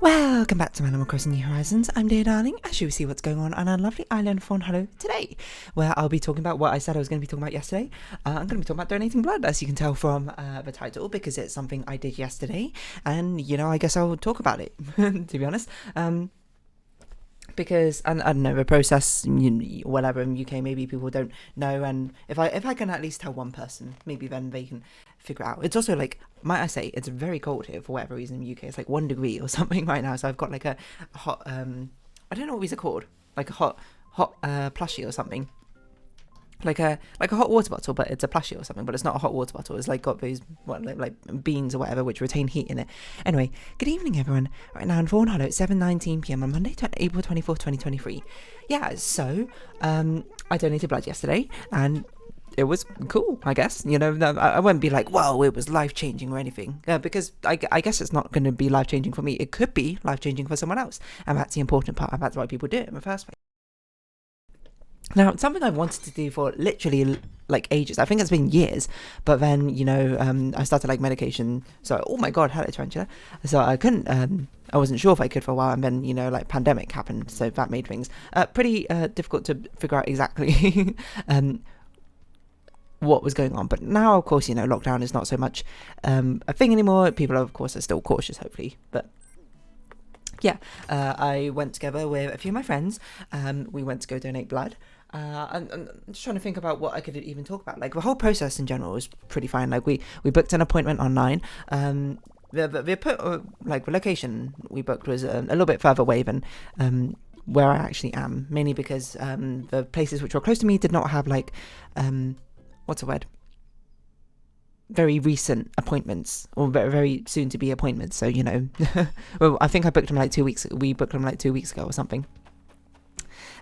Welcome back to Animal Crossing New Horizons. I'm Dear Darling, as you see what's going on our lovely island Fawnhollow today, where I'll be talking about what I said I was going to be talking about yesterday. I'm going to be talking about donating blood, as you can tell from the title, because it's something I did yesterday, and, I guess I'll talk about it, to be honest. Because, and I don't know, the process, whatever, in the UK, maybe people don't know, and if I can at least tell one person, maybe then they can figure it out. It's also, might I say, it's very cold here for whatever reason in the UK. It's 1 degree or something right now, so I've got a hot, I don't know what these are called, a hot plushie or something. Like a hot water bottle, but it's a plushie or something, but it's not a hot water bottle. It's got those beans or whatever which retain heat in it. Anyway, good evening everyone. Right now in Fawnhallow, it's 7:19 p.m. on Monday, April 24th, 2023. Yeah, so I donated blood yesterday, and it was cool, I guess. I wouldn't be like, whoa, it was life-changing or anything, because I guess it's not going to be life-changing for me. It could be life-changing for someone else, and that's the important part, and that's why people do it in the first place. Now, it's something I've wanted to do for literally ages. I think it's been years, but then I started medication. So, oh my god, hello tarantula. So I couldn't. I wasn't sure if I could for a while, and then pandemic happened, so that made things pretty difficult to figure out exactly what was going on. But now, of course, lockdown is not so much a thing anymore. People, of course, are still cautious, hopefully, but. Yeah, I went together with a few of my friends. We went to go donate blood. And I'm just trying to think about what I could even talk about. The whole process in general was pretty fine. We booked an appointment online. The location we booked was a little bit further away than where I actually am, mainly because the places which were close to me did not have what's the word? Very recent appointments, or very, very soon to be appointments. So well, I think I booked them 2 weeks. We booked them 2 weeks ago or something.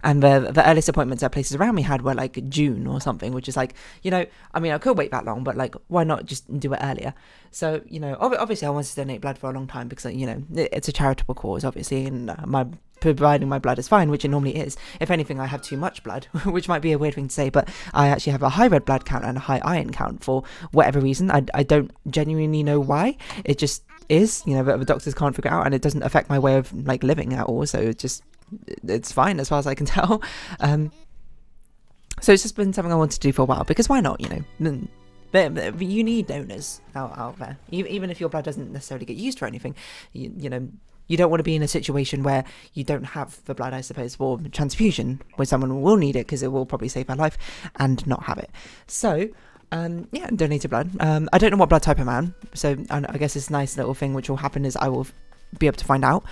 And the earliest appointments at places around me had were June or something, which is I could wait that long, but why not just do it earlier? So obviously I wanted to donate blood for a long time because it's a charitable cause, obviously, and providing my blood is fine, which it normally is. If anything, I have too much blood, which might be a weird thing to say, but I actually have a high red blood count and a high iron count for whatever reason. I don't genuinely know why. It just is, the doctors can't figure it out, and it doesn't affect my way of living at all. So it's fine as far as I can tell. So it's just been something I wanted to do for a while, because why not? You need donors out there, even if your blood doesn't necessarily get used for anything. You don't want to be in a situation where you don't have the blood, I suppose, for transfusion, where someone will need it because it will probably save their life, and not have it. So, donated blood. I don't know what blood type I'm on, so I guess this nice little thing which will happen is I will be able to find out.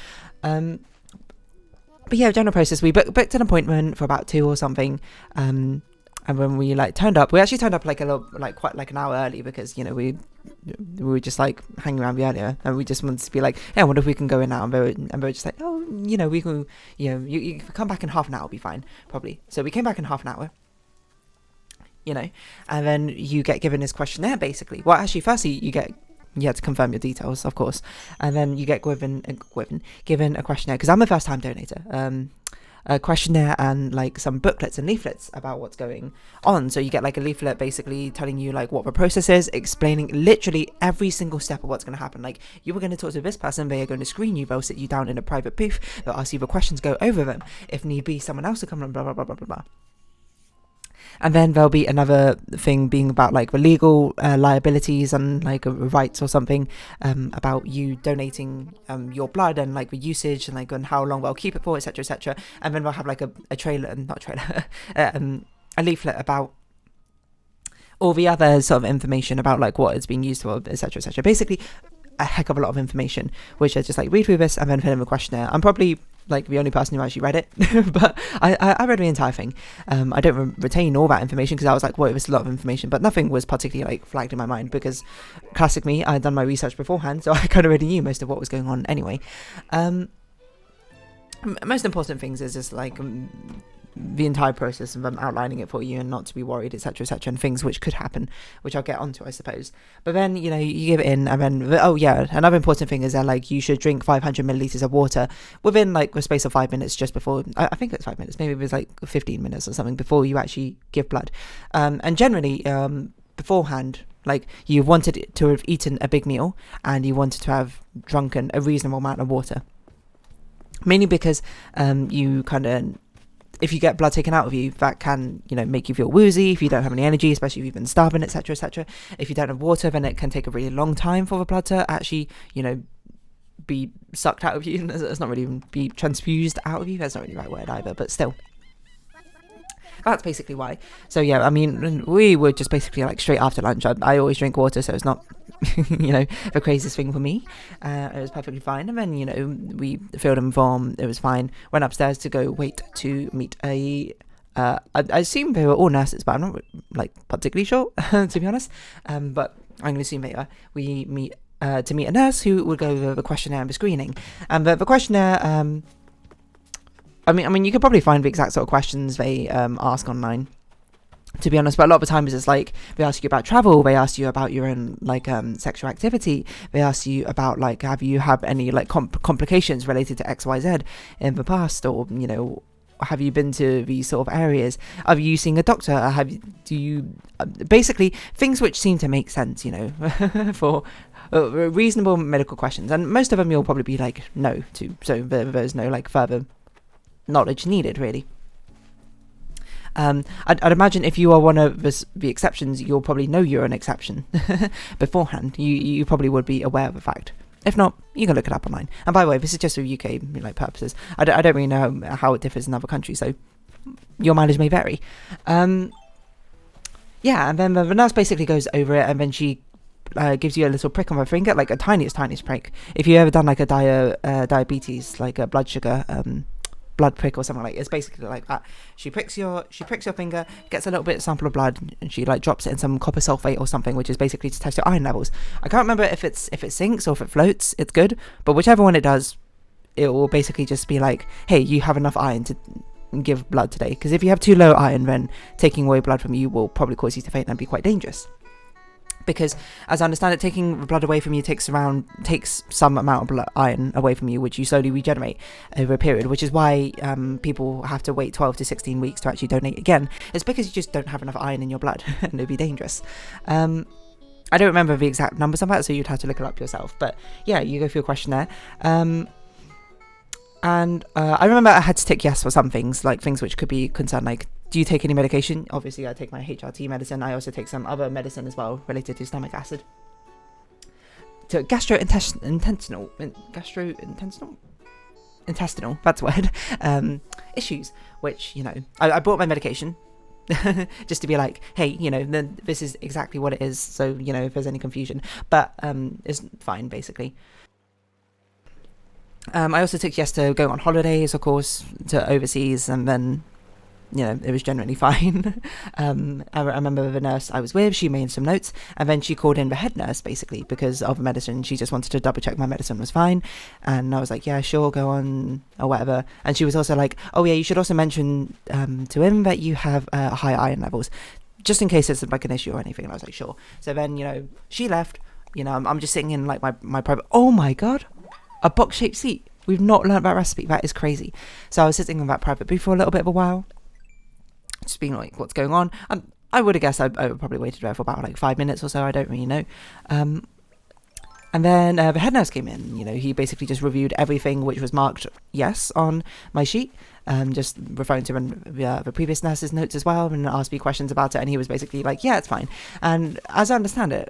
But yeah, general process, we booked an appointment for about 2 or something, and when we turned up, we actually turned up a little, quite an hour early, because we were just hanging around earlier, and we just wanted to be I wonder if we can go in now, and they were just oh, we can, you come back in half an hour, will be fine, probably. So we came back in half an hour, and then you get given this questionnaire, basically. Well, actually, firstly, you have to confirm your details, of course, and then you get given a questionnaire, because I'm a first time donator, a questionnaire and some booklets and leaflets about what's going on. So you get a leaflet basically telling you what the process is, explaining literally every single step of what's going to happen. You were going to talk to this person, they are going to screen you, they'll sit you down in a private booth, they'll ask you the questions, go over them, if need be someone else will come and blah blah blah blah blah blah. And then there'll be another thing being about the legal liabilities and rights or something, about you donating your blood, and the usage, and and how long they'll keep it for, etc, etc. And then we'll have a leaflet about all the other sort of information about what it's being used for, etc, etc. Basically a heck of a lot of information, which I just read through this and then fill in the questionnaire. I'm probably the only person who actually read it, but I read the entire thing. I don't retain all that information, because I was well, it was a lot of information, but nothing was particularly flagged in my mind, because classic me, I had done my research beforehand, so I kind of already knew most of what was going on anyway. Most important things is just the entire process of them outlining it for you, and not to be worried, etc, etc, and things which could happen, which I'll get onto, I suppose. But then you give it in, and then another important thing is that you should drink 500 milliliters of water within a space of 5 minutes, just before, I think it's 5 minutes, maybe it was 15 minutes or something, before you actually give blood. And generally beforehand, you wanted to have eaten a big meal, and you wanted to have drunken a reasonable amount of water. mainly because you kind of, if you get blood taken out of you, that can, make you feel woozy if you don't have any energy, especially if you've been starving, etc., etc. If you don't have water, then it can take a really long time for the blood to actually, be sucked out of you. It's not really even be transfused out of you. That's not really the right word either, but still. That's basically why. So yeah, I mean, we were just basically like straight after lunch. I always drink water, so it's not, the craziest thing for me. It was perfectly fine. And then, we filled in form. It was fine. Went upstairs to go wait to meet I assume they were all nurses, but I'm not like particularly sure, to be honest. But I'm going to assume they are. We meet to meet a nurse who would go over the questionnaire and the screening. And the questionnaire, I mean, you could probably find the exact sort of questions they ask online, to be honest. But a lot of the times it's like they ask you about travel, they ask you about your own like sexual activity, they ask you about like have you had any like complications related to XYZ in the past, or have you been to these sort of areas? Are you seeing a doctor? Do you basically things which seem to make sense, for reasonable medical questions, and most of them you'll probably be like no to. So there's no like further knowledge needed, really. I'd imagine if you are one of the exceptions, you'll probably know you're an exception beforehand. You probably would be aware of the fact. If not, you can look it up online. And by the way, this is just for UK purposes. I don't really know how it differs in other countries, so your mileage may vary. And then the nurse basically goes over it, and then she gives you a little prick on her finger, like a tiniest prick. If you ever done like a diabetes, like a blood sugar blood prick or something like, it's basically like that. She pricks your finger, gets a little bit of sample of blood, and she like drops it in some copper sulfate or something, which is basically to test your iron levels. I can't remember if it sinks or if it floats. It's good, but whichever one it does, it will basically just be like, hey, you have enough iron to give blood today. Because if you have too low iron, then taking away blood from you will probably cause you to faint and be quite dangerous. Because, as I understand it, taking the blood away from you takes some amount of iron away from you, which you slowly regenerate over a period, which is why people have to wait 12 to 16 weeks to actually donate again. It's because you just don't have enough iron in your blood, and it'd be dangerous. I don't remember the exact numbers of that, so you'd have to look it up yourself. But yeah, you go through a questionnaire. And I remember I had to tick yes for some things, like things which could be concerned, like, do you take any medication? Obviously, I take my HRT medicine. I also take some other medicine as well related to stomach acid. To intestinal, that's the word, issues, which, I bought my medication just to be like, hey, this is exactly what it is. So, if there's any confusion, but it's fine, basically. I also took yes to go on holidays, of course, to overseas, and then, it was generally fine. I remember the nurse I was with, she made some notes, and then she called in the head nurse, basically, because of the medicine. She just wanted to double check my medicine was fine, and I was like, yeah, sure, go on, or whatever. And she was also like, oh yeah, you should also mention to him that you have high iron levels, just in case it's like an issue or anything. And I was like, sure. So then, she left, I'm just sitting in like my private, oh my god, a box-shaped seat. We've not learned that recipe. That is crazy. So I was sitting in that private booth for a little bit of a while, just being like, what's going on? I would have guessed I would probably waited there for about like 5 minutes or so. I don't really know. And then the head nurse came in. He basically just reviewed everything which was marked yes on my sheet, just referring to the previous nurse's notes as well, and asked me questions about it. And he was basically like, yeah, it's fine. And as I understand it,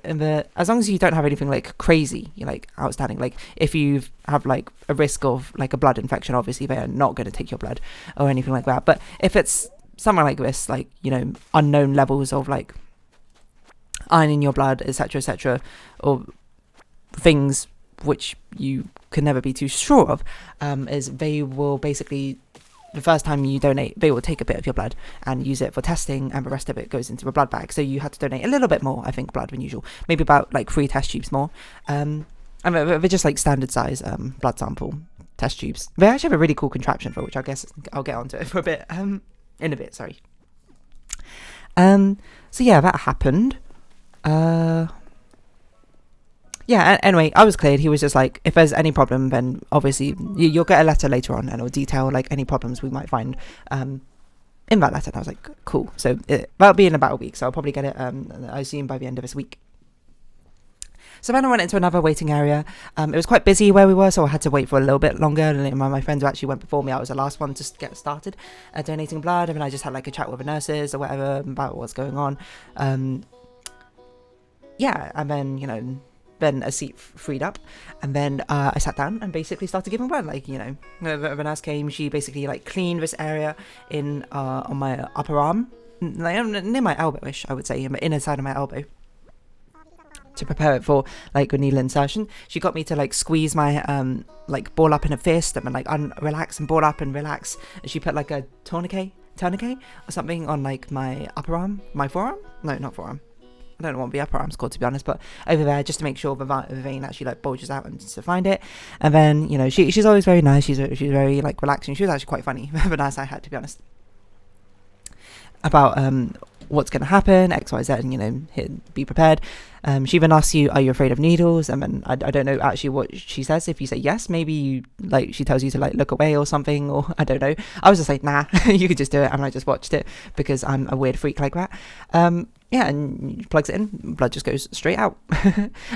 as long as you don't have anything like crazy, like outstanding, like if you have like a risk of like a blood infection, obviously they are not going to take your blood or anything like that. But if it's something like this, like, unknown levels of like iron in your blood, etc., or things which you can never be too sure of, is they will basically, the first time you donate, they will take a bit of your blood and use it for testing, and the rest of it goes into a blood bag. So you have to donate a little bit more, I think, blood than usual, maybe about like 3 test tubes more. And they're just like standard size blood sample test tubes. They actually have a really cool contraption for which I guess I'll get onto it for a bit. In a bit, sorry. So yeah, that happened. Anyway, I was cleared. He was just like, if there's any problem, then obviously you'll get a letter later on, and it'll detail like any problems we might find in that letter. And I was like, cool. So that'll be in about a week, so I'll probably get it, I assume, by the end of this week. So then I went into another waiting area. It was quite busy where we were, so I had to wait for a little bit longer. And my friends who actually went before me, I was the last one to get started donating blood. And then I just had like a chat with the nurses or whatever about what's going on. Yeah, and then, you know, then a seat freed up, and then I sat down and basically started giving blood. Like, you know, the nurse came, she basically like cleaned this area in on my upper arm, like near my elbow-ish, I would say, in the inner side of my elbow, to prepare it for like a needle insertion. She got me to like squeeze my like ball up in a fist and then like relax and ball up and relax, and she put like a tourniquet or something on like my upper arm, my forearm, no, not forearm, I don't know what the upper arm's called, to be honest, but over there, just to make sure the vein actually like bulges out and to find it. And then, you know, she's always very nice. She's very like relaxing. She was actually quite funny, the nurse I had, to be honest, about what's going to happen, X, Y, Z, and, you know, be prepared. She even asks you, are you afraid of needles? And then I don't know actually what she says. If you say yes, maybe you, like, she tells you to like look away or something, or I don't know. I was just like, nah, you could just do it. And I just watched it because I'm a weird freak like that. Yeah, and she plugs it in, blood just goes straight out.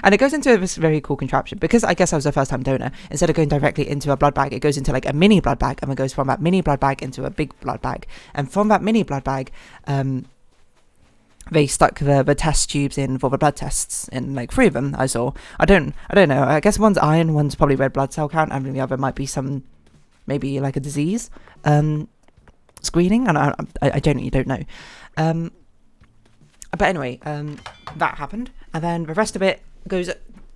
And it goes into this very cool contraption, because I guess I was a first time donor. Instead of going directly into a blood bag, it goes into like a mini blood bag, and it goes from that mini blood bag into a big blood bag. And from that mini blood bag, they stuck the test tubes in for the blood tests, in like 3 of them I saw. I don't know, I guess one's iron, one's probably red blood cell count, and the other might be some, maybe like a disease screening, and I genuinely don't know. But anyway, that happened, and then the rest of it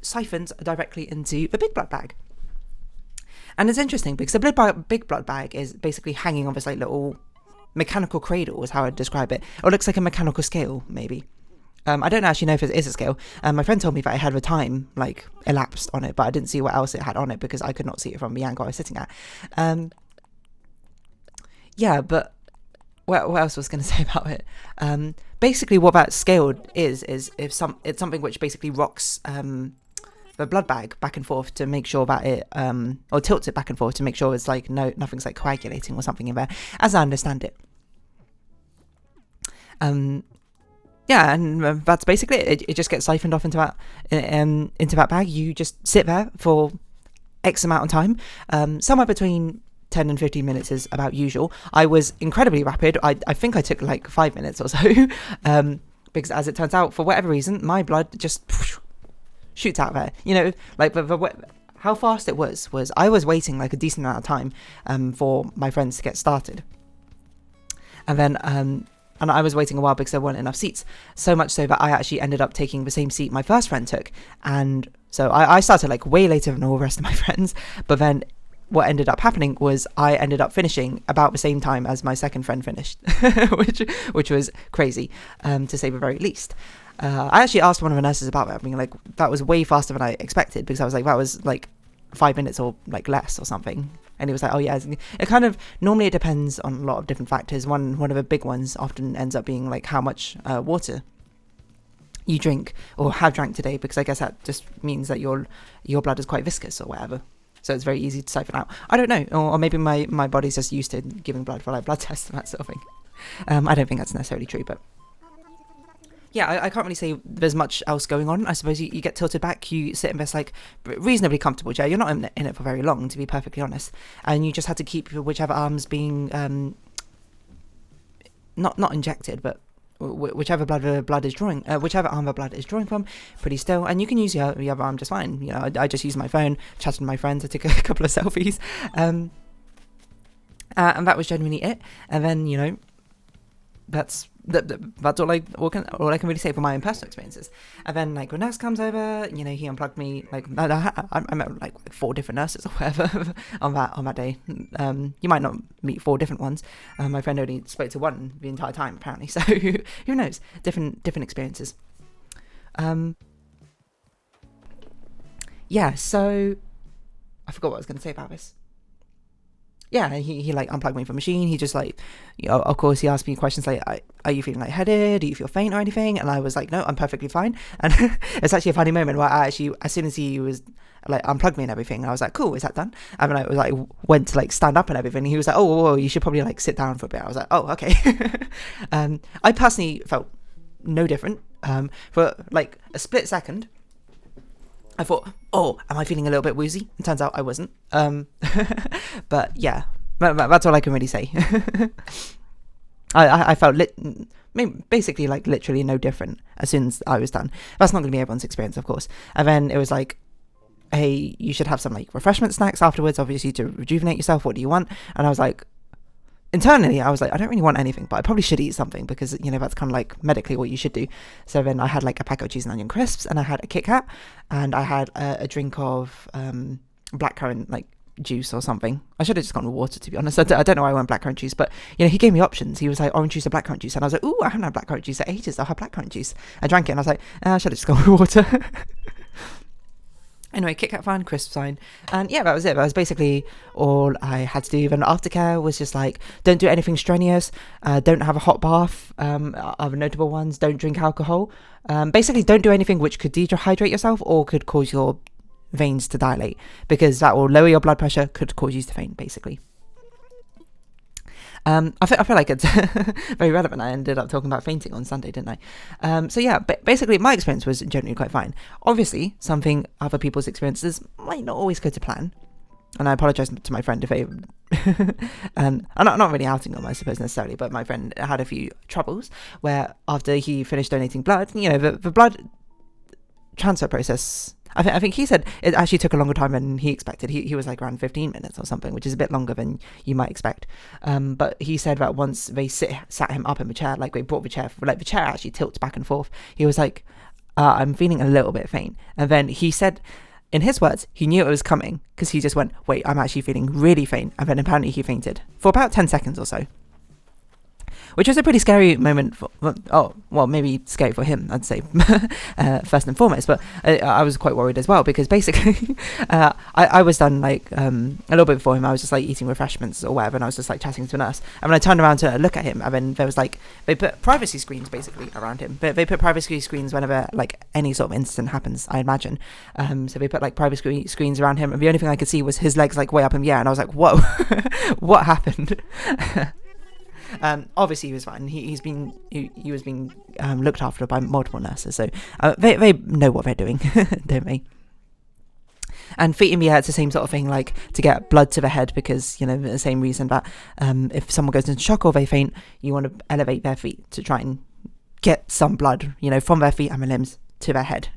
siphons directly into the big blood bag. And it's interesting because the big blood bag is basically hanging on this like little mechanical cradle, is how I'd describe it. Or it looks like a mechanical scale, maybe. I don't actually know if it is a scale. My friend told me that it had the time like elapsed on it, but I didn't see what else it had on it because I could not see it from the angle I was sitting at. Yeah, but what else was going to say about it? Basically, what that scale is it's something which basically rocks the blood bag back and forth to make sure that it or tilts it back and forth to make sure it's like nothing's like coagulating or something in there, as I understand it. Yeah, and that's basically it. It just gets siphoned off into that bag. You just sit there for X amount of time, somewhere between 10 and 15 minutes is about usual. I was incredibly rapid. I think I took like 5 minutes or so, because as it turns out, for whatever reason, my blood just shoots out there. You know, like how fast it was I was waiting like a decent amount of time for my friends to get started, and then and I was waiting a while because there weren't enough seats, so much so that I actually ended up taking the same seat my first friend took, and so I started like way later than all the rest of my friends. But then what ended up happening was I ended up finishing about the same time as my second friend finished, which was crazy, to say the very least. I actually asked one of the nurses about that, being like, that was way faster than I expected, because I was like, that was like 5 minutes or like less or something. And he was like, oh yeah, it kind of, normally it depends on a lot of different factors. One of the big ones often ends up being like how much water you drink or have drank today, because I guess that just means that your blood is quite viscous or whatever. So it's very easy to siphon out. I don't know, or maybe my body's just used to giving blood for like blood tests and that sort of thing. I don't think that's necessarily true, but yeah, I can't really say there's much else going on. I suppose you get tilted back, you sit in this like reasonably comfortable chair. You're not in it for very long, to be perfectly honest, and you just had to keep whichever arms being not injected, but whichever blood is drawing, whichever arm the blood is drawing from, pretty still, and you can use the other arm just fine. You know, I just used my phone, chatted with my friends, I took a couple of selfies, and that was genuinely it. And then, you know, that's all I can really say for my own personal experiences. And then like when nurse comes over, you know, he unplugged me. Like I met like 4 different nurses or whatever on that day. You might not meet 4 different ones. My friend only spoke to one the entire time apparently. So who knows? Different experiences. Yeah. So I forgot what I was going to say about this. Yeah, he like unplugged me from the machine. He just like, you know, of course he asked me questions like, are you feeling lightheaded? Do you feel faint or anything? And I was like, no, I'm perfectly fine. And it's actually a funny moment where I actually, as soon as he was like unplugged me and everything, I was like, cool, is that done? And then I was like, went to like stand up and everything. He was like, oh, you should probably like sit down for a bit. I was like, oh, okay. I personally felt no different. For like a split second, I thought, oh, am I feeling a little bit woozy? It turns out I wasn't. But yeah, that's all I can really say. I felt basically like literally no different as soon as I was done. That's not going to be everyone's experience, of course. And then it was like, hey, you should have some like refreshment snacks afterwards, obviously, to rejuvenate yourself. What do you want? And I was like, internally, I was like, I don't really want anything, but I probably should eat something because, you know, that's kind of like medically what you should do. So then I had like a pack of cheese and onion crisps, and I had a Kit Kat, and I had a drink of blackcurrant like juice or something. I should have just gone with water, to be honest. I don't know why I went blackcurrant juice, but you know, he gave me options. He was like orange juice or blackcurrant juice, and I was like, ooh, I haven't had blackcurrant juice for ages. I'll have blackcurrant juice. I drank it, and I was like, I should have just gone with water. Anyway, Kit Kat fine, crisp fine, and yeah, that was it. That was basically all I had to do. Then aftercare was just like, don't do anything strenuous, don't have a hot bath, other notable ones, don't drink alcohol, basically don't do anything which could dehydrate yourself or could cause your veins to dilate, because that will lower your blood pressure, could cause you to faint, basically. I feel like it's very relevant. I ended up talking about fainting on Sunday, didn't I? So yeah, basically my experience was generally quite fine. Obviously, other people's experiences might not always go to plan. And I apologise to my friend if they... I'm not really outing them, I suppose, necessarily, but my friend had a few troubles where after he finished donating blood, you know, the blood transfer process... I think he said it actually took a longer time than he expected. He was like around 15 minutes or something, which is a bit longer than you might expect. But he said that once they sat him up in the chair, like they brought the chair, like the chair actually tilts back and forth. He was like, I'm feeling a little bit faint. And then he said, in his words, he knew it was coming because he just went, wait, I'm actually feeling really faint. And then apparently he fainted for about 10 seconds or so. Which was a pretty scary moment maybe scary for him, I'd say, first and foremost, but I was quite worried as well, because basically, I was done, like, a little bit before him. I was just, like, eating refreshments or whatever, and I was just, like, chatting to a nurse, and when I turned around to look at him, and then there was, like, they put privacy screens, basically, around him, but they put privacy screens whenever, like, any sort of incident happens, I imagine, so they put, like, privacy screens around him, and the only thing I could see was his legs, like, way up in the air, and I was like, whoa, what happened? Obviously he was fine. He was being looked after by multiple nurses, so they know what they're doing, don't they? And feet in the air, it's the same sort of thing, like to get blood to the head, because, you know, the same reason that if someone goes into shock or they faint, you want to elevate their feet to try and get some blood, you know, from their feet and their limbs to their head,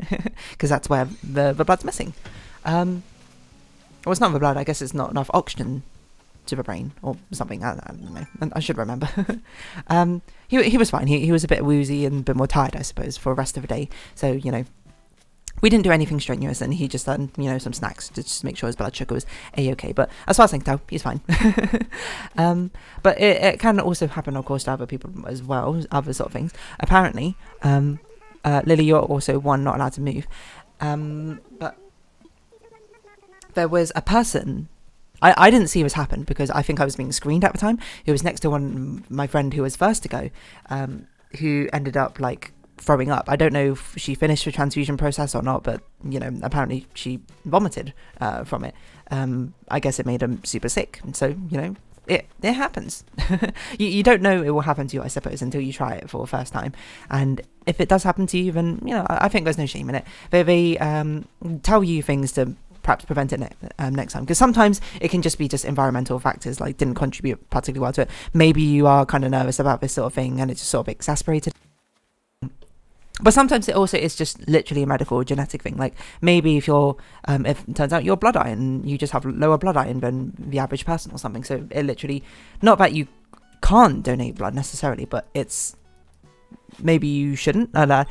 because that's where the blood's missing. Well, it's not the blood, I guess it's not enough oxygen to the brain or something. I don't know. I should remember. He was fine. He was a bit woozy and a bit more tired, I suppose, for the rest of the day. So, you know, we didn't do anything strenuous, and he just done, you know, some snacks to just make sure his blood sugar was a-okay. But as far as I can tell, he's fine. But it can also happen, of course, to other people as well, other sort of things. Apparently, Lily, you're also not allowed to move. But there was a person... I didn't see this happen because I think I was being screened at the time. It was next to my friend who was first to go, who ended up like throwing up. I don't know if she finished the transfusion process or not, but you know, apparently she vomited from it. I guess it made her super sick, and so you know, it happens. you don't know it will happen to you, I suppose, until you try it for the first time. And if it does happen to you, then you know, I think there's no shame in it. They tell you things to perhaps prevent it next time, because sometimes it can just be environmental factors, like didn't contribute particularly well to it. Maybe you are kind of nervous about this sort of thing and it's just sort of exasperated. But sometimes it also is just literally a medical genetic thing. Like maybe if if it turns out your blood iron, you just have lower blood iron than the average person or something. So it literally, not that you can't donate blood necessarily, but it's maybe you shouldn't. And I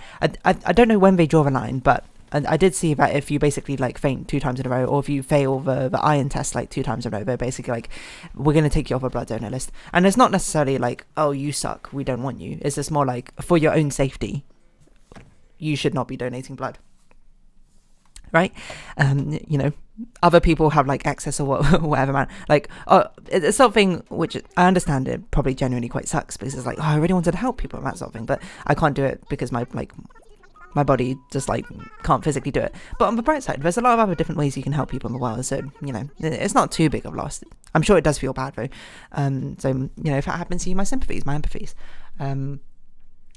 don't know when they draw the line, but I did see that if you basically like faint 2 times in a row, or if you fail the iron test like 2 times in a row, they're basically like, we're going to take you off a blood donor list. And it's not necessarily like, oh, you suck, we don't want you. It's just more like, for your own safety, you should not be donating blood. Right? You know, other people have like access or whatever, man. Like, it's something which I understand it probably genuinely quite sucks, because it's like, oh, I really wanted to help people and that sort of thing, but I can't do it because my body just like can't physically do it. But on the bright side, there's a lot of other different ways you can help people in the world, so you know, it's not too big of a loss. I'm sure it does feel bad though. So you know, if that happens to you, my sympathies, my empathies.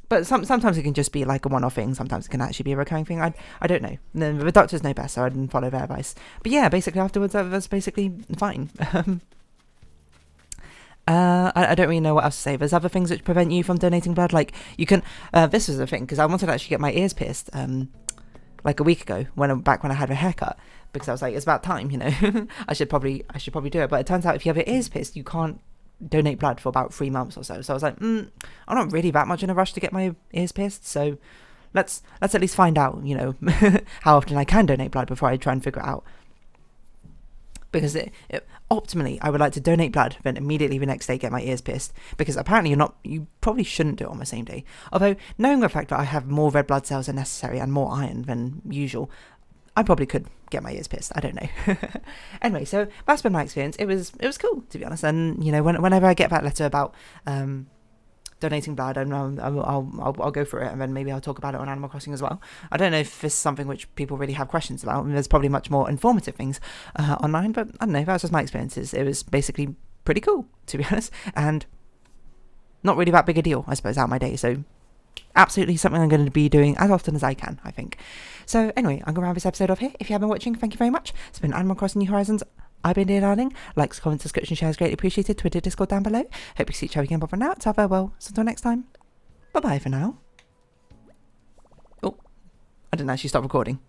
But sometimes it can just be like a one-off thing. Sometimes it can actually be a recurring thing. I don't know. The doctors know best, so I didn't follow their advice. But yeah, basically afterwards, that was basically fine. I don't really know what else to say. There's other things which prevent you from donating blood. Like, you can... this was the thing, because I wanted to actually get my ears pierced, like a week ago, back when I had a haircut. Because I was like, it's about time, you know. I should probably do it. But it turns out if you have your ears pierced, you can't donate blood for about 3 months or so. So I was like, I'm not really that much in a rush to get my ears pierced, so let's at least find out, you know, how often I can donate blood before I try and figure it out. Because optimally, I would like to donate blood, then immediately the next day get my ears pierced. Because apparently you probably shouldn't do it on the same day. Although, knowing the fact that I have more red blood cells than necessary and more iron than usual, I probably could get my ears pierced. I don't know. Anyway, so that's been my experience. It was cool, to be honest. And you know, whenever I get that letter about donating blood, and I'll go for it, and then maybe I'll talk about it on Animal Crossing as well. I don't know if this is something which people really have questions about. I mean, there's probably much more informative things online, but I don't know. That was just my experiences. It was basically pretty cool, to be honest, and not really that big a deal, I suppose, out of my day. So absolutely something I'm going to be doing as often as I can, I think. So anyway, I'm going to round this episode off here. If you have been watching, thank you very much. It's been Animal Crossing New Horizons. I've been Dear Darling. Likes, comments, subscription, shares greatly appreciated. Twitter, Discord down below. Hope you see each other again. But for now, it's our farewell. So until next time, bye bye for now. Oh, I didn't actually stop recording.